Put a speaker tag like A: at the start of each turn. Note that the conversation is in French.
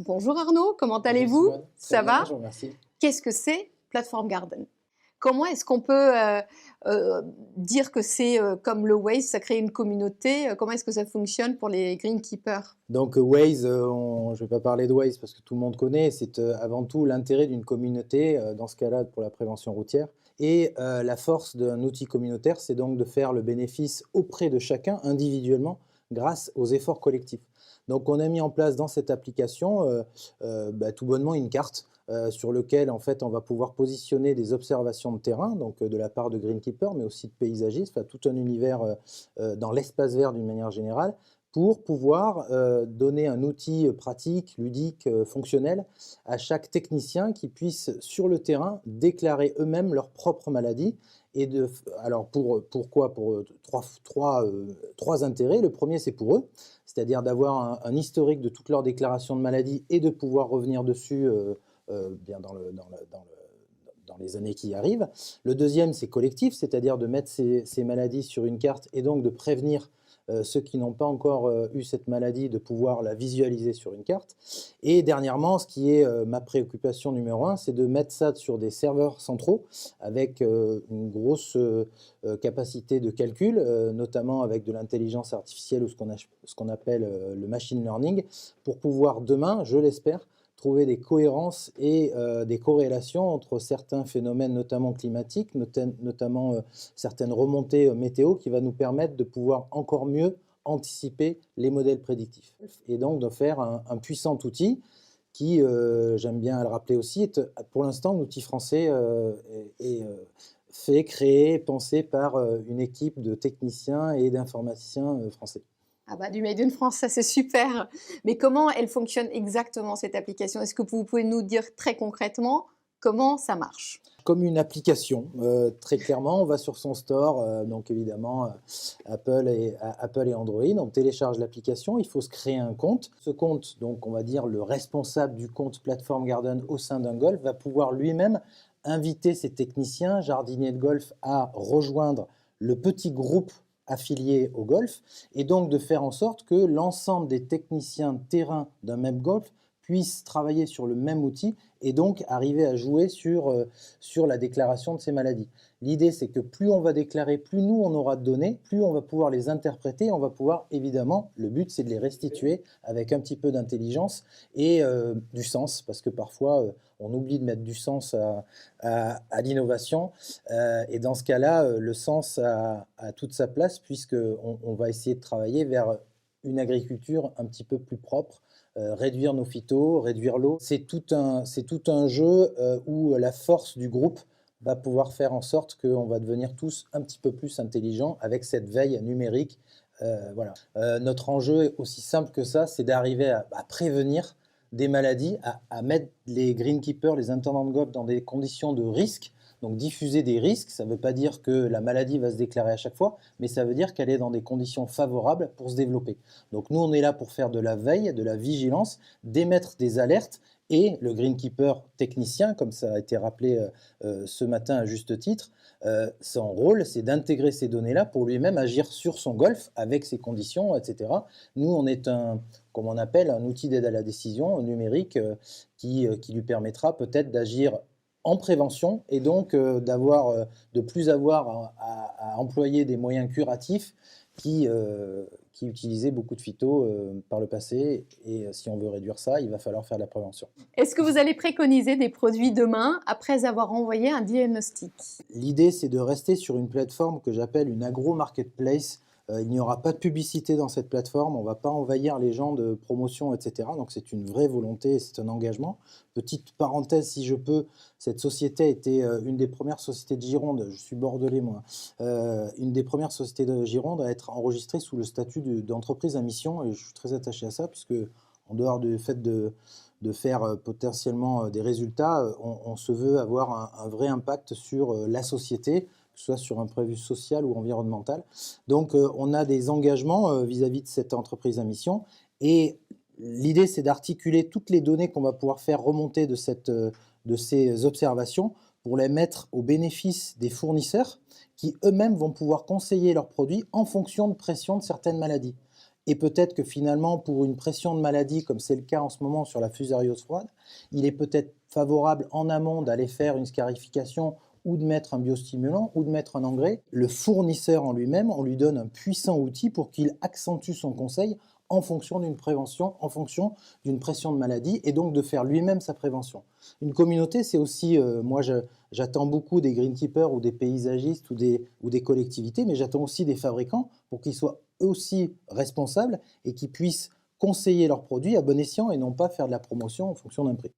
A: Bonjour Arnaud, comment
B: Bonjour
A: allez-vous?
B: Simone, très
A: Ça
B: bien,
A: va?
B: je vous remercie.
A: Qu'est-ce que c'est Platform Garden? Comment est-ce qu'on peut dire que c'est comme le Waze, ça crée une communauté? Comment est-ce que ça fonctionne pour les greenkeepers?
B: Donc Waze, je ne vais pas parler de Waze parce que tout le monde connaît, c'est avant tout l'intérêt d'une communauté, dans ce cas-là pour la prévention routière. Et la force d'un outil communautaire, c'est donc de faire le bénéfice auprès de chacun individuellement grâce aux efforts collectifs. Donc on a mis en place dans cette application tout bonnement une carte sur laquelle en fait on va pouvoir positionner des observations de terrain, donc de la part de greenkeepers, mais aussi de paysagistes, enfin, tout un univers dans l'espace vert d'une manière générale, pour pouvoir donner un outil pratique, ludique, fonctionnel à chaque technicien qui puisse, sur le terrain, déclarer eux-mêmes leur propre maladie. Alors, pourquoi? Pour trois intérêts. Le premier, c'est pour eux, c'est-à-dire d'avoir un historique de toutes leurs déclarations de maladie et de pouvoir revenir dessus bien dans les années qui arrivent. Le deuxième, c'est collectif, c'est-à-dire de mettre ces maladies sur une carte et donc de prévenir ceux qui n'ont pas encore eu cette maladie, de pouvoir la visualiser sur une carte. Et dernièrement, ce qui est ma préoccupation numéro un, c'est de mettre ça sur des serveurs centraux avec une grosse capacité de calcul, notamment avec de l'intelligence artificielle ou ce qu'on appelle le machine learning, pour pouvoir demain, je l'espère, trouver des cohérences et des corrélations entre certains phénomènes, notamment climatiques, notamment certaines remontées météo, qui va nous permettre de pouvoir encore mieux anticiper les modèles prédictifs. Et donc de faire un puissant outil qui, j'aime bien le rappeler aussi, est pour l'instant un outil français et fait, créé, pensé par une équipe de techniciens et d'informaticiens français.
A: Ah bah, du Made in France, ça c'est super. Mais comment elle fonctionne exactement cette application? Est-ce que vous pouvez nous dire très concrètement comment ça marche?
B: Comme une application, très clairement, on va sur son store, donc évidemment Apple et Android, on télécharge l'application, il faut se créer un compte. Ce compte, donc on va dire le responsable du compte Platform Garden au sein d'un golf, va pouvoir lui-même inviter ses techniciens, jardiniers de golf à rejoindre le petit groupe affilié au golf et donc de faire en sorte que l'ensemble des techniciens de terrain d'un même golf puissent travailler sur le même outil et donc arriver à jouer sur la déclaration de ces maladies. L'idée, c'est que plus on va déclarer, plus nous, on aura de données, plus on va pouvoir les interpréter, on va pouvoir, évidemment, le but, c'est de les restituer avec un petit peu d'intelligence et du sens, parce que parfois, on oublie de mettre du sens à l'innovation. Et dans ce cas-là, le sens a toute sa place, puisqu'on va essayer de travailler vers une agriculture un petit peu plus propre, réduire nos phytos, réduire l'eau. C'est tout un jeu où la force du groupe va pouvoir faire en sorte qu'on va devenir tous un petit peu plus intelligents avec cette veille numérique. Voilà. Notre enjeu est aussi simple que ça, c'est d'arriver à prévenir des maladies, à mettre les greenkeepers, les intendants de golf dans des conditions de risque. Donc diffuser des risques, ça ne veut pas dire que la maladie va se déclarer à chaque fois, mais ça veut dire qu'elle est dans des conditions favorables pour se développer. Donc nous, on est là pour faire de la veille, de la vigilance, d'émettre des alertes, et le greenkeeper technicien, comme ça a été rappelé ce matin à juste titre, son rôle, c'est d'intégrer ces données-là pour lui-même agir sur son golf avec ses conditions, etc. Nous, on est comme on appelle, un outil d'aide à la décision numérique qui lui permettra peut-être d'agir en prévention et donc de plus avoir à employer des moyens curatifs qui utilisaient beaucoup de phyto par le passé. Et si on veut réduire ça, il va falloir faire de la prévention.
A: Est-ce que vous allez préconiser des produits demain après avoir envoyé un diagnostic?
B: L'idée, c'est de rester sur une plateforme que j'appelle une agro-marketplace. Il n'y aura pas de publicité dans cette plateforme, on ne va pas envahir les gens de promotion, etc. Donc c'est une vraie volonté, c'est un engagement. Petite parenthèse, si je peux, cette société a été une des premières sociétés de Gironde, je suis bordelais moi, une des premières sociétés de Gironde à être enregistrée sous le statut d'entreprise à mission, et je suis très attaché à ça, puisque en dehors du fait de faire potentiellement des résultats, on se veut avoir un vrai impact sur la société, que ce soit sur un point de vue social ou environnemental. Donc on a des engagements vis-à-vis de cette entreprise à mission, et l'idée c'est d'articuler toutes les données qu'on va pouvoir faire remonter de ces observations pour les mettre au bénéfice des fournisseurs qui eux-mêmes vont pouvoir conseiller leurs produits en fonction de pression de certaines maladies. Et peut-être que finalement, pour une pression de maladie, comme c'est le cas en ce moment sur la fusariose froide, il est peut-être favorable en amont d'aller faire une scarification ou de mettre un biostimulant ou de mettre un engrais. Le fournisseur en lui-même, on lui donne un puissant outil pour qu'il accentue son conseil en fonction d'une prévention, en fonction d'une pression de maladie, et donc de faire lui-même sa prévention. Une communauté, c'est aussi, j'attends beaucoup des greenkeepers ou des paysagistes ou des collectivités, mais j'attends aussi des fabricants pour qu'ils soient eux aussi responsables et qu'ils puissent conseiller leurs produits à bon escient et non pas faire de la promotion en fonction d'un prix.